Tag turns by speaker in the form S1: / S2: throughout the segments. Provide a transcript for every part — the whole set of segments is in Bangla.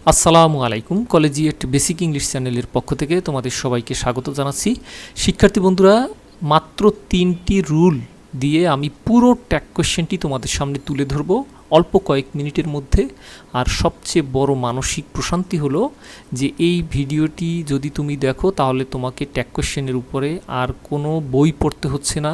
S1: আসসালামু আলাইকুম। কলেজিয়েট বেসিক ইংলিশ চ্যানেলের পক্ষ থেকে তোমাদের সবাইকে স্বাগত জানাচ্ছি। শিক্ষার্থী বন্ধুরা, মাত্র 3টি রুল দিয়ে আমি পুরো ট্যাগ কোশ্চেনটি তোমাদের সামনে তুলে ধরব অল্প কয়েক মিনিটের মধ্যে। আর সবচেয়ে বড় মানসিক প্রশান্তি হলো যে এই ভিডিওটি যদি তুমি দেখো তাহলে তোমাকে ট্যাগ কোশ্চেনের উপরে আর কোনো বই পড়তে হচ্ছে না,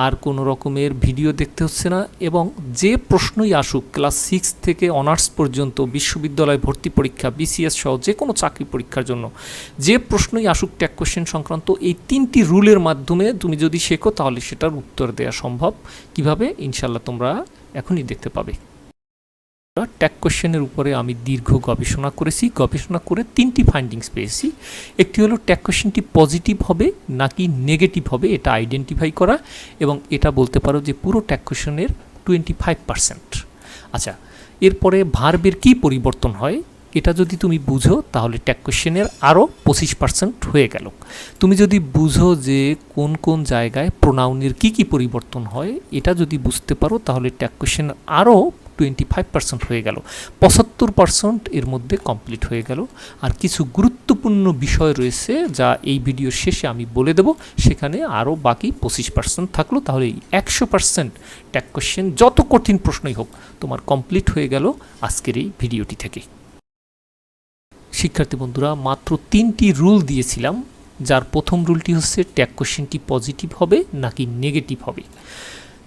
S1: আর কোনো রকমের ভিডিও দেখতে হচ্ছে না, এবং যে প্রশ্নই আসুক ক্লাস 6 থেকে অনার্স পর্যন্ত বিশ্ববিদ্যালয় ভর্তি পরীক্ষা, বিসিএস সহ যে কোনো চাকরি পরীক্ষার জন্য যে প্রশ্নই আসুক ট্যাগ কোশ্চেন সংক্রান্ত এই 3টি রুলের মাধ্যমে তুমি যদি শেখো তাহলে সেটার উত্তর দেওয়া সম্ভব। কিভাবে? ইনশাল্লাহ তোমরা এখনই দেখতে পাবে। ট্যাগ কোশ্চেনের উপরে আমি দীর্ঘ গবেষণা করেছি, গবেষণা করে 3টি ফাইন্ডিংস পেয়েছি। একটি হলো ট্যাগ কোশ্চেনটি পজিটিভ হবে নাকি নেগেটিভ হবে এটা আইডেন্টিফাই করা, এবং এটা বলতে পারো যে পুরো ট্যাগ কোশ্চেনের 25%। আচ্ছা, এরপরে ভার্বের কি পরিবর্তন হয় এটা যদি তুমি বুঝো তাহলে ট্যাগ কোশ্চেনের আরও 25% হয়ে গেল। তুমি যদি বুঝো যে কোন কোন জায়গায় প্রোনাউনের কি পরিবর্তন হয় এটা যদি বুঝতে পারো তাহলে ট্যাগ কোশ্চেন আরও 25% হয়ে গেল। 75% এর মধ্যে কমপ্লিট হয়ে গেল। আর কিছু গুরুত্বপূর্ণ বিষয় রয়েছে যা এই ভিডিওর শেষে আমি বলে দেব, সেখানে আরও বাকি 25% থাকলো। তাহলে 100% ট্যাগ কোশ্চেন যত কঠিন প্রশ্নই হোক তোমার কমপ্লিট হয়ে গেল আজকের এই ভিডিওটি থেকে। শিক্ষার্থী বন্ধুরা, মাত্র 3টি রুল দিয়েছিলাম, যার প্রথম রুলটি হচ্ছে ট্যাগ কোশ্চেনটি পজিটিভ হবে নাকি নেগেটিভ হবে,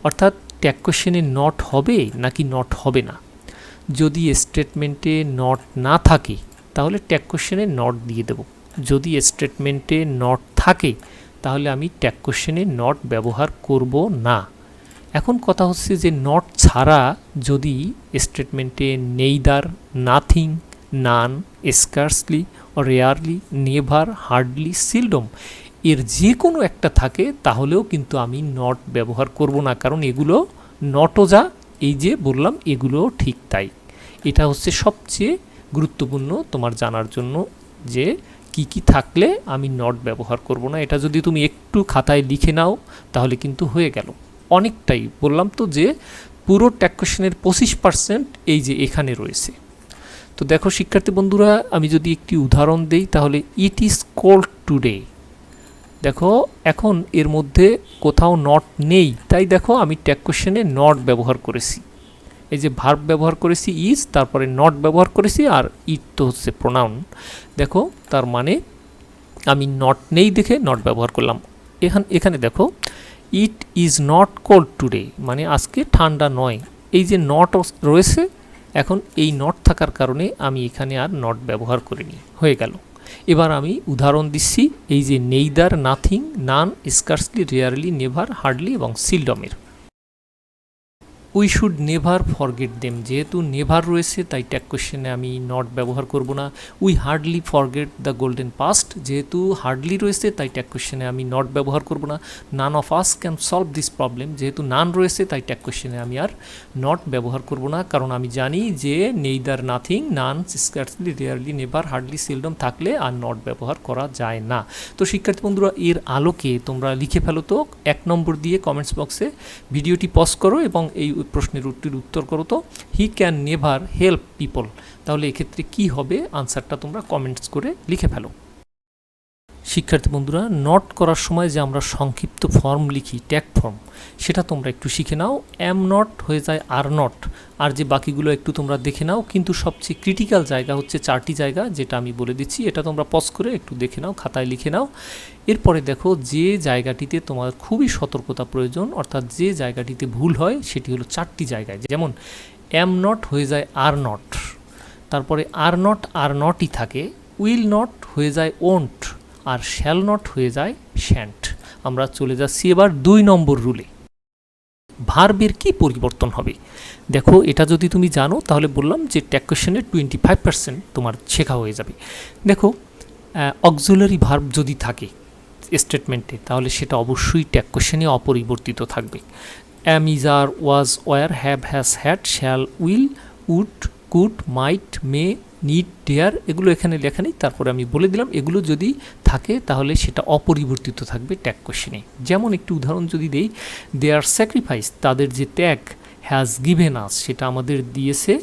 S1: অর্থাৎ ট্যাগ কোশ্চেনে নট হবে নাকি নট হবে না। যদি স্টেটমেন্টে নট না থাকে তাহলে ট্যাগ কোশ্চেনে নট দিয়ে দেব। যদি স্টেটমেন্টে নট থাকে তাহলে আমি ট্যাগ কোশ্চেনে নট ব্যবহার করব না। এখন কথা হচ্ছে যে নট ছাড়া যদি স্টেটমেন্টে neither, nothing, none, scarcely, rarely, never, hardly, seldom এর যে কোনো একটা থাকে তাহলেও কিন্তু আমি নট ব্যবহার করব না, কারণ এগুলো নটও যা এই যে বললাম এগুলোও ঠিক তাই। এটা হচ্ছে সবচেয়ে গুরুত্বপূর্ণ তোমার জানার জন্য যে কি থাকলে আমি নট ব্যবহার করব না। এটা যদি তুমি একটু খাতায় লিখে নাও তাহলে কিন্তু হয়ে গেল। অনেকটাই বললাম তো যে পুরো ট্যাগ কোশ্চেনের 25% এই যে এখানে রয়েছে। তো দেখো শিক্ষার্থী বন্ধুরা, আমি যদি একটি উদাহরণ দেই তাহলে ইট ইজ কোল্ড টুডে। দেখো এখন এর মধ্যে কোথাও নট নেই, তাই দেখো আমি ট্যাগ কোশ্চেনে নট ব্যবহার করেছি। এই যে ভার্ব ব্যবহার করেছি ইজ, তারপরে নট ব্যবহার করেছি, আর ইট তো হচ্ছে প্রোনাউন। দেখো তার মানে আমি নট নেই দেখে নট ব্যবহার করলাম। এখানে দেখো it is not cold today, মানে আজকে ঠান্ডা নয়। এই যে নট রয়েছে, এখন এই নট থাকার কারণে আমি এখানে আর নট ব্যবহার করিনি, হয়ে গেল। এবার আমি উদাহরণ দিচ্ছি, এই যে neither, nothing, none, scarcely, rarely, never, hardly এবং সিলডমের। We should never forget them, যেহেতু নেভার রয়েছে তাই ট্যাগ কোশ্চেনে আমি নট ব্যবহার করব না। We hardly forget the golden past, যেহেতু হার্ডলি রয়েছে তাই ট্যাগ কোশ্চেনে আমি নট ব্যবহার করব না। None of us can solve this problem, যেহেতু নান রয়েছে তাই ট্যাগ কোশ্চেনে আমি আর নট ব্যবহার করব না, কারণ আমি জানি যে neither, nothing, none, scarcely, rarely, never, hardly, seldom থাকলে আর নট ব্যবহার করা যায় না। তো শিক্ষার্থী বন্ধুরা, এর আলোকে তোমরা লিখে ফেলো তো 1 নম্বর দিয়ে কমেন্টস বক্সে। ভিডিওটি পজ করো এবং এই প্রশ্নের উত্তর করো তো, he can never help people. তাহলে এক্ষেত্রে কি হবে আনসারটা তোমরা কমেন্টস করে লিখে ফেলো। শিক্ষার্থী বন্ধুরা, নট করার সময় যে আমরা সংক্ষিপ্ত ফর্ম লিখি, ট্যাগ ফর্ম, সেটা তোমরা একটু শিখে নাও। অ্যাম নট হয়ে যায় আর নট, আর যে বাকিগুলো একটু তোমরা দেখে নাও। কিন্তু সবচেয়ে ক্রিটিক্যাল জায়গা হচ্ছে 4টি জায়গা, যেটা আমি বলে দিচ্ছি, এটা তোমরা পজ করে একটু দেখে নাও, খাতায় লিখে নাও। এরপরে দেখো যে জায়গাটিতে তোমার খুবই সতর্কতা প্রয়োজন, অর্থাৎ যে জায়গাটিতে ভুল হয় সেটি হলো 4টি জায়গায়। যেমন অ্যাম নট হয়ে যায় আর নট, তারপরে আর নটই থাকে। উইল নট হয়ে যায় ওন্ট, আর শ্যাল নট হয়ে যায় শ্যান্ট। আমরা চলে যাচ্ছি এবার 2 নম্বর রুলে। ভার্বের কি পরিবর্তন হবে? দেখো এটা যদি তুমি জানো তাহলে বললাম যে ট্যাগ কোশ্চেনের 25% তোমার শেখা হয়ে যাবে। দেখো অক্সিলারি ভার্ব যদি থাকে স্টেটমেন্টে তাহলে সেটা অবশ্যই ট্যাগ কোশ্চেনে অপরিবর্তিত থাকবে। Am, is, are, was, were, have, has, had, shall, will, would, could, might, may, need, dare, এগুলো এখানে লেখা নেই, তারপরে আমি বলে দিলাম এগুলো যদি থাকে তাহলে সেটা অপরিবর্তিত থাকবে ট্যাগ কোশ্চেনে। যেমন একটু উদাহরণ যদি দেই, দেয়ার স্যাক্রিফাইস, তাদের যে ত্যাগ, হ্যাজ গিভেন আস, সেটা আমাদের দিয়েছে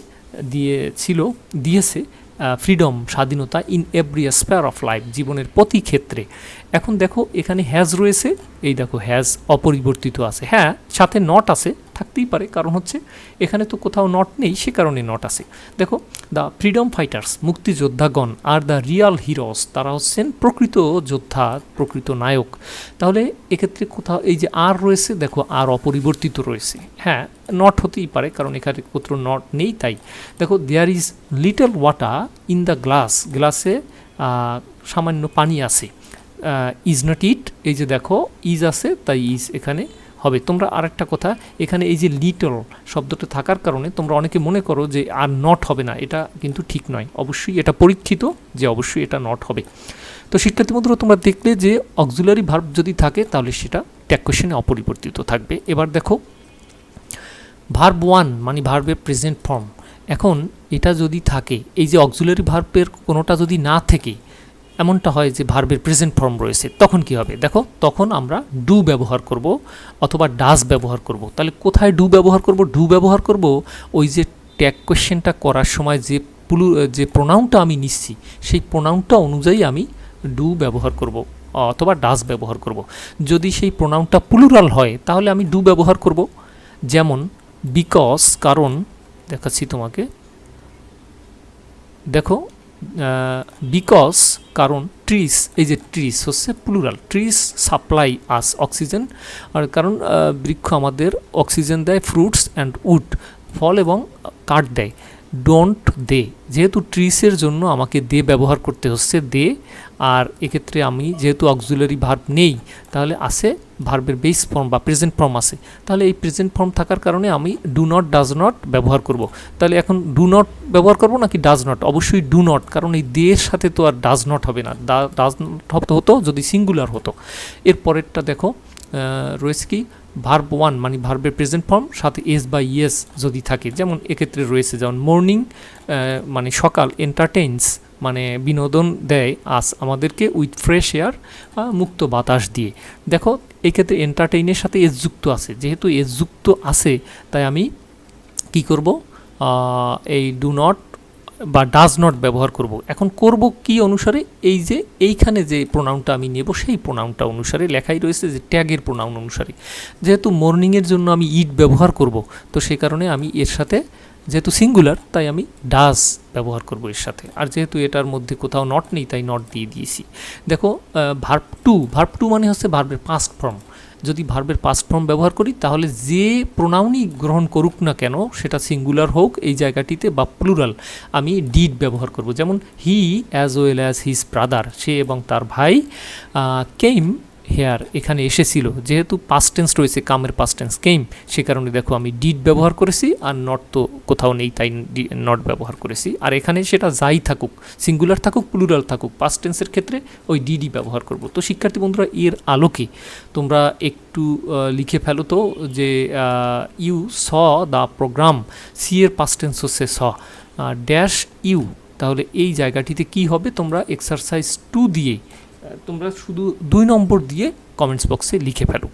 S1: ফ্রিডম স্বাধীনতা in every spare of life জীবনের প্রতি ক্ষেত্রে। এখন দেখো এখানে হ্যাজ রয়েছে, এই দেখো হ্যাজ অপরিবর্তিত আছে, হ্যাঁ সাথে নট আছে, থাকতেই পারে, কারণ হচ্ছে এখানে তো কোথাও নট নেই, সে কারণে নট আছে। দেখো দ্য ফ্রিডম ফাইটার্স মুক্তিযোদ্ধাগণ আর দ্য রিয়াল হিরোস, তারা হচ্ছেন প্রকৃত যোদ্ধা, প্রকৃত নায়ক। তাহলে এক্ষেত্রে কোথাও এই যে আর রয়েছে, দেখো আর অপরিবর্তিত রয়েছে, হ্যাঁ নট হতেই পারে কারণ এখানে কোথাও নট নেই। তাই দেখো there is little water in the glass, গ্লাসে সামান্য পানি আছে। ইজ নট ইট, এই যে দেখো ইজ আছে তাই ইজ এখানে হবে। তোমরা আরেকটা কথা, এখানে এই যে লিটল শব্দটা থাকার কারণে তোমরা অনেকে মনে করো যে আর নট হবে না, এটা কিন্তু ঠিক নয়, অবশ্যই এটা পরীক্ষিত যে অবশ্যই এটা নট হবে। তো শিক্ষার্থী বন্ধুরা তোমরা দেখলে যে অক্সিলারি ভার্ব যদি থাকে তাহলে সেটা ট্যাগ কোয়েশ্চেনে অপরিবর্তিত থাকবে। এবার দেখো ভার্ব ওয়ান মানে ভার্বের প্রেজেন্ট ফর্ম, এখন এটা যদি থাকে, এই যে অক্সিলারি ভার্বের কোনোটা যদি না থেকে এমনটা হয় যে ভার্বের প্রেজেন্ট ফর্ম রয়েছে, তখন কি হবে? দেখো তখন আমরা ডু ব্যবহার করব অথবা ডাজ ব্যবহার করব। তাহলে কোথায় ডু ব্যবহার করব? ডু ব্যবহার করব ওই যে ট্যাগ কোয়েশ্চেনটা করার সময় যে প্রোনাউনটা আমি নিচ্ছি সেই প্রোনাউনটা অনুযায়ী আমি ডু ব্যবহার করব অথবা ডাজ ব্যবহার করব। যদি সেই প্রোনাউনটা প্লুরাল হয় তাহলে আমি ডু ব্যবহার করব, যেমন বিকজ, কারণ, দেখাচ্ছি তোমাকে, দেখো বিকজ কারণ ট্রিস, এই যে ট্রিস হচ্ছে প্লুরাল, ট্রিস সাপ্লাই আস অক্সিজেন, আর কারণ বৃক্ষ আমাদের অক্সিজেন দেয়, ফ্রুটস অ্যান্ড উড ফল এবং কাঠ দেয়। ডোন্ট দে, যেহেতু ট্রিসের জন্য আমাকে দে ব্যবহার করতে হচ্ছে, দে, আর এক্ষেত্রে আমি যেহেতু অক্সিলারি ভার্ব নেই তাহলে আছে ভার্বের বেস ফর্ম বা প্রেজেন্ট ফর্ম আছে, তাহলে এই প্রেজেন্ট ফর্ম থাকার কারণে আমি ডু নট ডাজ নট ব্যবহার করব। তাহলে এখন ডু নট ব্যবহার করব নাকি ডাজ নট? অবশ্যই ডু নট, কারণ এই দে এর সাথে তো আর ডাজ নট হবে না, ডাজ নট হতো যদি সিঙ্গুলার হতো। এর পরেরটা দেখো রয়েছে কি ভার্ব ওয়ান মানে ভার্বের প্রেজেন্ট ফর্ম, সাথে এস বা ইয়েস যদি থাকে, যেমন এক্ষেত্রে রয়েছে যেমন মর্নিং মানে সকাল, এন্টারটেইনস মানে বিনোদন দেয় আস আমাদেরকে, উইথ ফ্রেশ এয়ার মুক্ত বাতাস দিয়ে। দেখো এই ক্ষেত্রে এন্টারটেইনের সাথে এস যুক্ত আছে, যেহেতু এস যুক্ত আছে তাই আমি কি করব, এই ডু নট বা ডাজ নট ব্যবহার করব। এখন করব কি অনুসারে? এই যে এইখানে যে প্রোনাউনটা আমি নেব সেই প্রোনাউনটা অনুসারে, লেখাই রয়েছে যে ট্যাগের প্রোনাউন অনুসারে। যেহেতু মর্নিংয়ের জন্য আমি ইট ব্যবহার করব, তো সেই কারণে আমি এর সাথে, যেহেতু সিঙ্গুলার তাই আমি ডাজ ব্যবহার করব এর সাথে, আর যেহেতু এটার মধ্যে কোথাও নট নেই তাই নট দিয়ে দিয়েছি। দেখো ভার্ব টু মানে হচ্ছে ভার্বের পাস্ট ফর্ম। যদি ভার্বের পাস্ট ফর্ম ব্যবহার করি তাহলে যে প্রোনাউনই গ্রহণ করুক না কেন, সেটা সিঙ্গুলার হোক এই জায়গাটিতে বা প্লুরাল, আমি ডিড ব্যবহার করব। যেমন he as well as his brother, সে এবং তার ভাই, কেম হেয়ার এখানে এসেছিল, যেহেতু পাস্ট টেন্স রয়েছে, কামের পাস্ট টেন্স কেম, সে কারণে দেখো আমি ডিড ব্যবহার করেছি, আর নট তো কোথাও নেই তাই নট ব্যবহার করেছি। আর এখানে সেটা যাই থাকুক, সিঙ্গুলার থাকুক প্লুরাল থাকুক, পাস্ট টেন্সের ক্ষেত্রে ওই ডিডি ব্যবহার করব। তো শিক্ষার্থী বন্ধুরা এর আলোকে তোমরা একটু লিখে ফেলো তো যে you saw the program, see এর পাস্ট টেন্স হচ্ছে স, ড্যাশ ইউ, তাহলে এই জায়গাটিতে কি হবে? তোমরা এক্সারসাইজ 2 দিয়ে তোমরা শুধু 2 নম্বর দিয়ে কমেন্টস বক্সে লিখে ফেলো।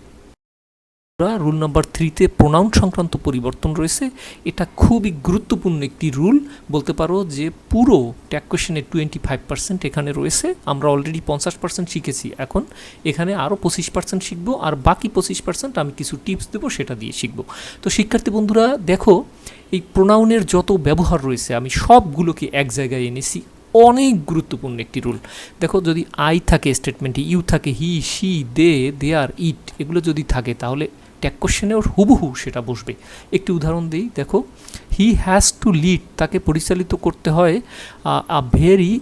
S1: রুল নাম্বার 3তে প্রোনাউন সংক্রান্ত পরিবর্তন রয়েছে। এটা খুবই গুরুত্বপূর্ণ একটি রুল, বলতে পারো যে পুরো ট্যাগ কোয়েশ্চেনের 25% এখানে রয়েছে। আমরা অলরেডি 50% শিখেছি, এখন এখানে আরও 25% শিখবো, আর বাকি 25% আমি কিছু টিপস দেবো সেটা দিয়ে শিখবো। তো শিক্ষার্থী বন্ধুরা দেখো এই প্রোনাউনের যত ব্যবহার রয়েছে আমি সবগুলোকে এক জায়গায় এনেছি, অনেক গুরুত্বপূর্ণ একটি রুল। দেখো যদি আই থাকে স্টেটমেন্টে, ইউ থাকে, হি, শি, দে, দেয়ার, ইট, এগুলো যদি থাকে তাহলে ট্যাগ কোশ্চেনেও হুবহু সেটা বসবে। একটি উদাহরণ দিই, দেখো হি হ্যাজ টু লিড, তাকে পরিচালিত করতে হয় আ ভেরি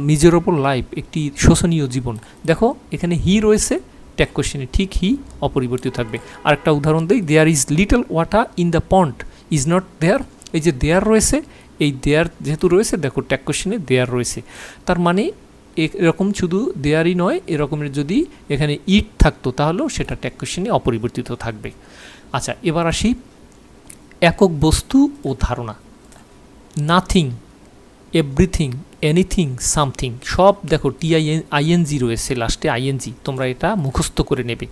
S1: মিজারেবল লাইফ, একটি শোচনীয় জীবন। দেখো এখানে হি রয়েছে, ট্যাগ কোশ্চেনে ঠিক হি অপরিবর্তিত থাকবে। আরেকটা উদাহরণ দিই, there is little water in the pond, is not there, এই যে দেয়ার রয়েছে, এই দেয়ার যেহেতু রয়েছে দেখো ট্যাগ কোশ্চেনে দেয়ার রয়েছে, তার মানে এরকম শুধু দেয়ারই নয়, এরকমের যদি এখানে ইট থাকতো তাহলেও সেটা ট্যাগ কোশ্চেনে অপরিবর্তিত থাকবে। আচ্ছা এবার আসি একক বস্তু ও ধারণা। নাথিং এভরিথিং, এনিথিং, সামথিং, সব দেখো আইএনজি রয়েছে লাস্টে, আইএনজি, তোমরা এটা মুখস্থ করে নেবে।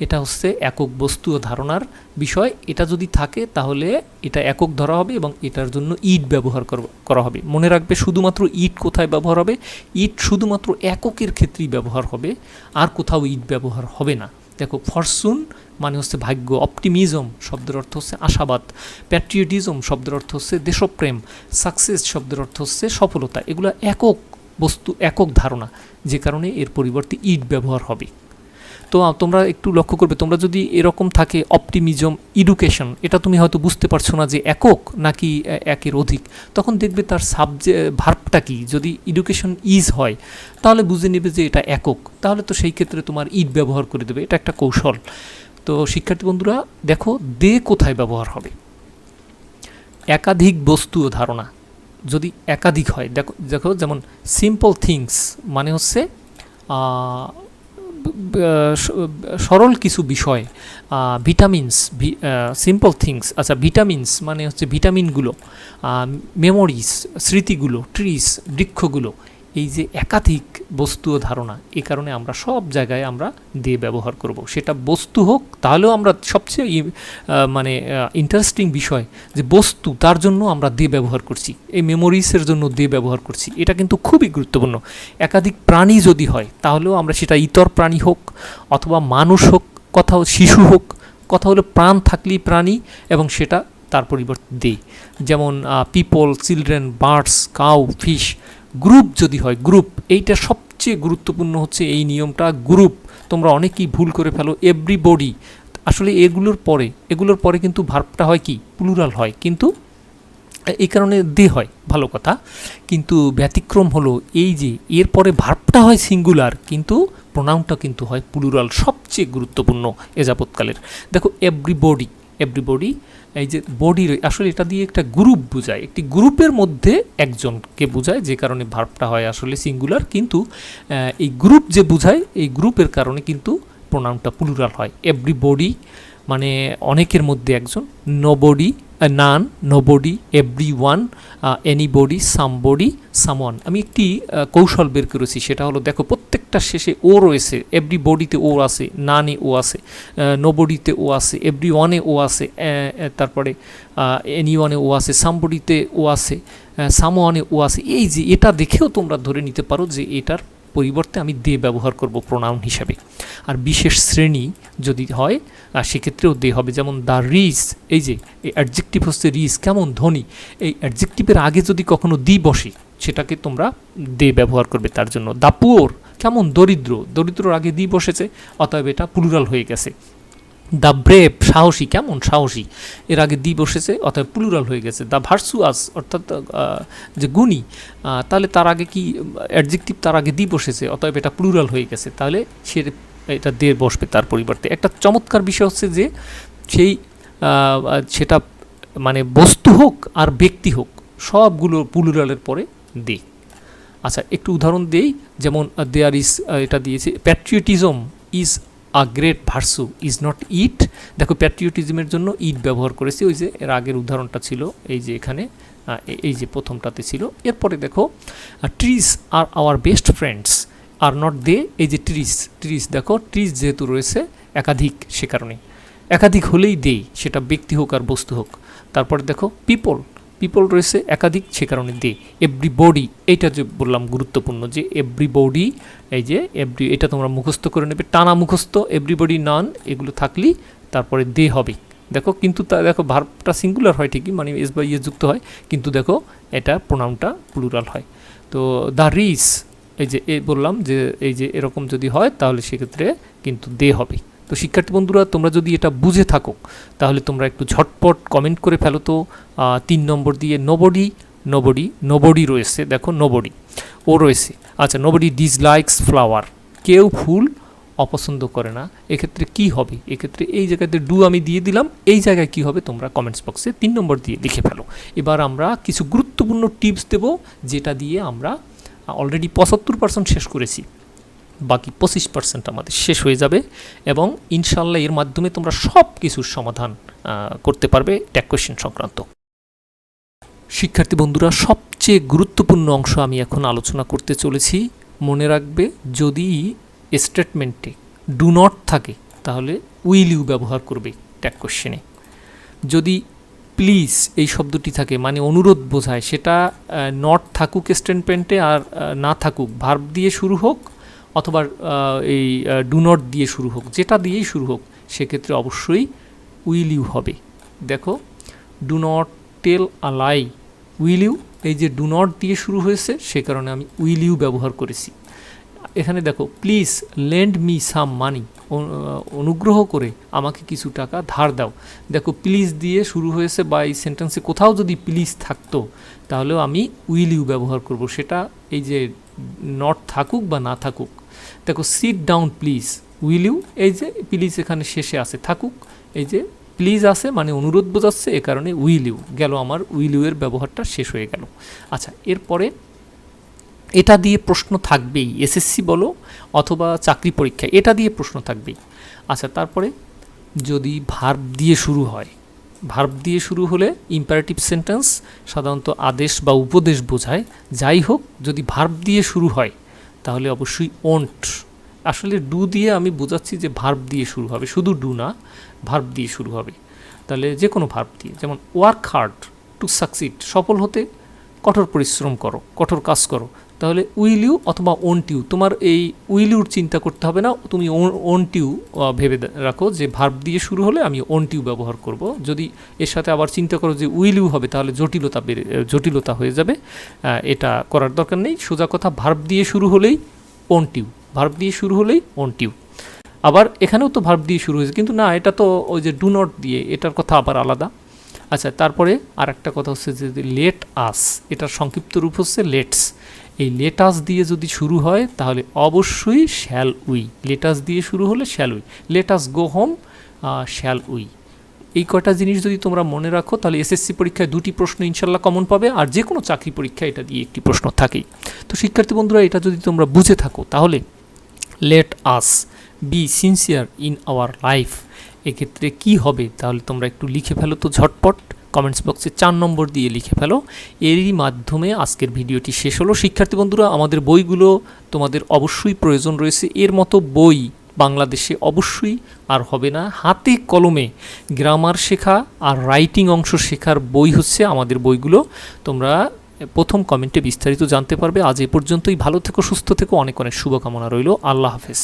S1: এটা হচ্ছে একক বস্তু ও ধারণার বিষয়। এটা যদি থাকে তাহলে এটা একক ধরা হবে এবং এটার জন্য ইট ব্যবহার করা হবে। মনে রাখবে শুধুমাত্র ইট কোথায় ব্যবহার হবে, ইট শুধুমাত্র এককের ক্ষেত্রেই ব্যবহার হবে, আর কোথাও ইট ব্যবহার হবে না। দেখো ফরচুন মানে হচ্ছে ভাগ্য, অপটিমিজম শব্দের অর্থ হচ্ছে আশাবাদ, প্যাট্রিয়টিজম শব্দের অর্থ হচ্ছে দেশপ্রেম, সাকসেস শব্দের অর্থ হচ্ছে সফলতা। এগুলো একক বস্তু, একক ধারণা, যে কারণে এর পরিবর্তে ইট ব্যবহার হবে। তো তোমরা একটু লক্ষ্য করবে, তোমরা যদি এরকম থাকে অপটিমিজম, এডুকেশন, এটা তুমি হয়তো বুঝতে পারছো না যে একক নাকি একের অধিক, তখন দেখবে তার ভার্বটা কি। যদি এডুকেশন ইজ হয় তাহলে বুঝে নেবে যে এটা একক, তাহলে তো সেই ক্ষেত্রে তোমার ইট ব্যবহার করে দেবে। এটা একটা কৌশল। তো শিক্ষার্থী বন্ধুরা দেখো দে কোথায় ব্যবহার হবে। একাধিক বস্তু ও ধারণা যদি একাধিক হয়, দেখো দেখো যেমন সিম্পল থিংস মানে হচ্ছে সরল কিছু বিষয়, ভিটামিনস, সিম্পল থিংস, আচ্ছা ভিটামিনস মানে হচ্ছে ভিটামিনগুলো, মেমোরিজ স্মৃতিগুলো, ট্রিস বৃক্ষগুলো। এই যে একাধিক বস্তু ও ধারণা, এই কারণে আমরা সব জায়গায় আমরা দে ব্যবহার করব। সেটা বস্তু হোক, তাহলেও আমরা সবচেয়ে মানে ইন্টারেস্টিং বিষয় যে বস্তু, তার জন্য আমরা দে ব্যবহার করছি। এই মেমোরিজের জন্য দে ব্যবহার করছি, এটা কিন্তু খুবই গুরুত্বপূর্ণ। একাধিক প্রাণী যদি হয় তাহলেও আমরা, সেটা ইতর প্রাণী হোক অথবা মানুষ হোক, কথা শিশু হোক, কথা হলো প্রাণ থাকলেই প্রাণী, এবং সেটা তার পরিবর্তে দে। যেমন people, children, birds, cow, fish. Group যদি হয়, গ্রুপ, এইটা সবচেয়ে গুরুত্বপূর্ণ হচ্ছে এই নিয়মটা, গ্রুপ। তোমরা অনেকেই ভুল করে ফেলো, এভরিবডি, আসলে এগুলোর পরে কিন্তু ভার্বটা হয় কি, প্লুরাল হয়, কিন্তু এই কারণে দে হয়, ভালো কথা। কিন্তু ব্যতিক্রম হলো এই যে এরপরে ভার্বটা হয় সিঙ্গুলার, কিন্তু প্রোনাউনটা কিন্তু হয় প্লুরাল, সবচেয়ে গুরুত্বপূর্ণ এ যাবৎকালের। দেখো এভরিবডি, এভরিবডি, এই যে বডির, আসলে এটা দিয়ে একটা গ্রুপ বোঝায়, একটি গ্রুপের মধ্যে একজনকে বোঝায়, যে কারণে ভার্বটা হয় আসলে সিঙ্গুলার, কিন্তু এই গ্রুপ যে বোঝায়, এই গ্রুপের কারণে কিন্তু প্রোনাউনটা প্লুরাল হয়। এভরিবডি মানে অনেকের মধ্যে একজন, nobody, none, nobody, everyone, anybody, somebody, someone. আমি একটি কৌশল বের করেছি, সেটা হলো দেখো প্রত্যেকটা শেষে ও রয়েছে। এভরিবডিতে ও আছে, নানে ও আছে, নোবডিতে ও আছে, এভরিওয়ানে ও আছে, তারপরে এনিওয়ানে ও আছে, সামবডিতে ও আছে, সামওয়ানে ও আছে। এই যে এটা দেখেও তোমরা ধরে নিতে পারো যে এটার পরিবর্তে আমি দে ব্যবহার করব প্রোনাউন হিসাবে। আর বিশেষ শ্রেণী যদি হয় সেক্ষেত্রেও দে হবে। যেমন দ্য রিচ, এই যে এই অ্যাডজেক্টিভ হচ্ছে রিচ, কেমন ধনী, এই অ্যাডজেক্টিভের আগে যদি কখনো দি বসে সেটাকে তোমরা দে ব্যবহার করবে তার জন্য। দ্য পুওর, কেমন দরিদ্র, দরিদ্রর আগে দি বসেছে, অতএব এটা প্লুরাল হয়ে গেছে। দ্য ব্রেভ, সাহসী, কেমন সাহসী, এর আগে দি বসেছে, অর্থাৎ প্লুরাল হয়ে গেছে। দ্য ভার্চুয়াস, অর্থাৎ যে গুণী, তাহলে তার আগে কি অ্যাডজেক্টিভ, তার আগে দি বসেছে, অতএব এটা প্লুরাল হয়ে গেছে, তাহলে সে এটা দে বসবে তার পরিবর্তে। একটা চমৎকার বিষয় হচ্ছে যে সেটা মানে বস্তু হোক আর ব্যক্তি হোক, সবগুলো প্লুরালের পরে দে। আচ্ছা একটু উদাহরণ দেই, যেমন দেয়ার ইজ, এটা দিয়েছে, patriotism is a great virtue, is not it. দেখো প্যাট্রিয়টিজমের জন্য ইট ব্যবহার করেছি, ওই যে এর আগের উদাহরণটা ছিল, এই যে এখানে এই যে প্রথমটাতে ছিল। এরপরে দেখো trees are our best friends, are not they, এই যে ট্রিজ, দেখো ট্রিজ যেহেতু রয়েছে একাধিক, সে কারণে একাধিক হলেই দে, সেটা ব্যক্তি হোক আর বস্তু হোক। তারপরে দেখো পিপল রয়েছে একাধিক, সে কারণে দে। এভরিবডি, এইটা যে বললাম গুরুত্বপূর্ণ, যে এভরিবডি, এই যে এটা তোমরা মুখস্থ করে নেবে, টানা মুখস্থ, এভরিবডি, নান, এগুলো থাকলেই তারপরে দে হবে। দেখো কিন্তু দেখো ভার্বটা সিঙ্গুলার হয় ঠিকই, মানে এস বা ইয়ে যুক্ত হয়, কিন্তু দেখো এটা প্রোনাউনটা প্লুরাল হয়। তো দ্য রিচ, এই যে বললাম যে এই যে এরকম যদি হয় তাহলে সেক্ষেত্রে কিন্তু দে হবে। তো শিক্ষার্থী বন্ধুরা তোমরা যদি এটা বুঝে থাকো তাহলে তোমরা একটু ঝটপট কমেন্ট করে ফেলো তো। 3 নম্বর দিয়ে নোবডি রয়েছে, দেখো নোবডি ও রয়েছে। আচ্ছা নোবডি ডিসলাইকস ফ্লাওয়ার, কেউ ফুল অপছন্দ করে না, এক্ষেত্রে কি হবে? এক্ষেত্রে এই জায়গাতে ডু আমি দিয়ে দিলাম, এই জায়গায় কি হবে তোমরা কমেন্টস বক্সে 3 নম্বর দিয়ে লিখে ফেলো। এবার আমরা কিছু গুরুত্বপূর্ণ টিপস দেব, যেটা দিয়ে আমরা অলরেডি 75% শেষ করেছি, বাকি 25% আমাদের শেষ হয়ে যাবে, এবং ইনশাল্লাহ এর মাধ্যমে তোমরা সব কিছুর সমাধান করতে পারবে ট্যাগ কোয়েশ্চেন সংক্রান্ত। শিক্ষার্থী বন্ধুরা, সবচেয়ে গুরুত্বপূর্ণ অংশ আমি এখন আলোচনা করতে চলেছি। মনে রাখবে, যদি স্টেটমেন্টে ডু নট থাকে তাহলে উইল ইউ ব্যবহার করবে ট্যাগ কোশ্চেনে। যদি প্লিজ এই শব্দটি থাকে মানে অনুরোধ বোঝায়, সেটা নট থাকুক স্টেটমেন্টে আর না থাকুক, ভার্ব দিয়ে শুরু হোক অথবা এই ডু নট দিয়ে শুরু হোক, যেটা দিয়েই শুরু হোক, সেক্ষেত্রে অবশ্যই উইল ইউ হবে। দেখো, do not tell a lie, will you, এই যে ডু নট দিয়ে শুরু হয়েছে সে কারণে আমি উইল ইউ ব্যবহার করেছি। এখানে দেখো, প্লিজ লেন্ড মি সাম মানি, অনুগ্রহ করে আমাকে কিছু টাকা ধার দাও। দেখো, প্লিজ দিয়ে শুরু হয়েছে বা এই সেন্টেন্সে কোথাও যদি প্লিজ থাকতো তাহলেও আমি উইল ইউ ব্যবহার করব, সেটা এই যে নট থাকুক বা না থাকুক। দেখো, sit down please, will you, এই যে প্লিজ এখানে শেষে আছে, থাকুক, এই যে প্লিজ আছে মানে অনুরোধ বোঝাচ্ছে, এ কারণে উইল ইউ গেল, আমার উইল ইউ এর ব্যবহারটা শেষ হয়ে গেল। আচ্ছা, এরপরে এটা দিয়ে প্রশ্ন থাকবেই, এসএসসি বলো অথবা চাকরি পরীক্ষায় এটা দিয়ে প্রশ্ন থাকবেই। আচ্ছা, তারপরে যদি ভার্ব দিয়ে শুরু হয়, ভার্ব দিয়ে শুরু হলে ইম্পারেটিভ সেন্টেন্স সাধারণত আদেশ বা উপদেশ বোঝায়। যাই হোক, যদি ভার্ব দিয়ে শুরু হয় তাহলে অবশ্যই ওন্ট। আসলে ডু দিয়ে আমি বোঝাচ্ছি যে ভার্ব দিয়ে শুরু হবে, শুধু ডু না, ভার্ব দিয়ে শুরু হবে। তাহলে যে কোনো ভার্ব দিয়ে, যেমন ওয়ার্ক হার্ড টু সাকসিড, সফল হতে কঠোর পরিশ্রম করো, কঠোর কাজ করো। তাহলে উইল ইউ অথবা ওন্ট ইউ, তোমার এই উইল ইউর চিন্তা করতে হবে না, তুমি ওন্ট ইউ ভেবে রাখো যে ভার্ব দিয়ে শুরু হলে আমি ওন্ট ইউ ব্যবহার করব। যদি এর সাথে আবার চিন্তা করো যে উইল ইউ হবে তাহলে জটিলতা হয়ে যাবে, এটা করার দরকার নেই। সোজা কথা, ভার্ব দিয়ে শুরু হলেই ওন্ট ইউ, ভার্ব দিয়ে শুরু হলেই ওন্ট ইউ। আবার এখানেও তো ভার্ব দিয়ে শুরু হয়েছে, কিন্তু না, এটা তো ওই যে ডু নট দিয়ে, এটার কথা আবার আলাদা। আচ্ছা, তারপরে আর একটা কথা হচ্ছে যে লেট আস, এটার সংক্ষিপ্ত রূপ হচ্ছে লেটস। এই লেটাস দিয়ে যদি শুরু হয় তাহলে অবশ্যই শ্যাল উই, লেটাস দিয়ে শুরু হলে shall we, let us go home, shall we. এই কয়টা জিনিস যদি তোমরা মনে রাখো তাহলে এসএসসি পরীক্ষায় 2টি প্রশ্ন ইনশাল্লাহ কমন পাবে, আর যে কোনো চাকরি পরীক্ষায় এটা দিয়ে একটি প্রশ্ন থাকেই। তো শিক্ষার্থী বন্ধুরা, এটা যদি তোমরা বুঝে থাকো তাহলে let us be sincere in our life, এক্ষেত্রে কি হবে তাহলে তোমরা একটু লিখে ফেলো তো ঝটপট, কমেন্টস বক্সে 4 নম্বর দিয়ে লিখে ফেলো। এরই মাধ্যমে আজকের ভিডিওটি শেষ হলো। শিক্ষার্থী বন্ধুরা, আমাদের বইগুলো তোমাদের অবশ্যই প্রয়োজন রয়েছে, এর মতো বই বাংলাদেশে অবশ্যই আর হবে না। হাতে কলমে গ্রামার শেখা আর রাইটিং অংশ শেখার বই হচ্ছে আমাদের বইগুলো। তোমরা প্রথম কমেন্টে বিস্তারিত জানতে পারবে। আজ এ পর্যন্তই, ভালো থেকো, সুস্থ থেকো, অনেক অনেক শুভকামনা রইল। আল্লাহ হাফেজ।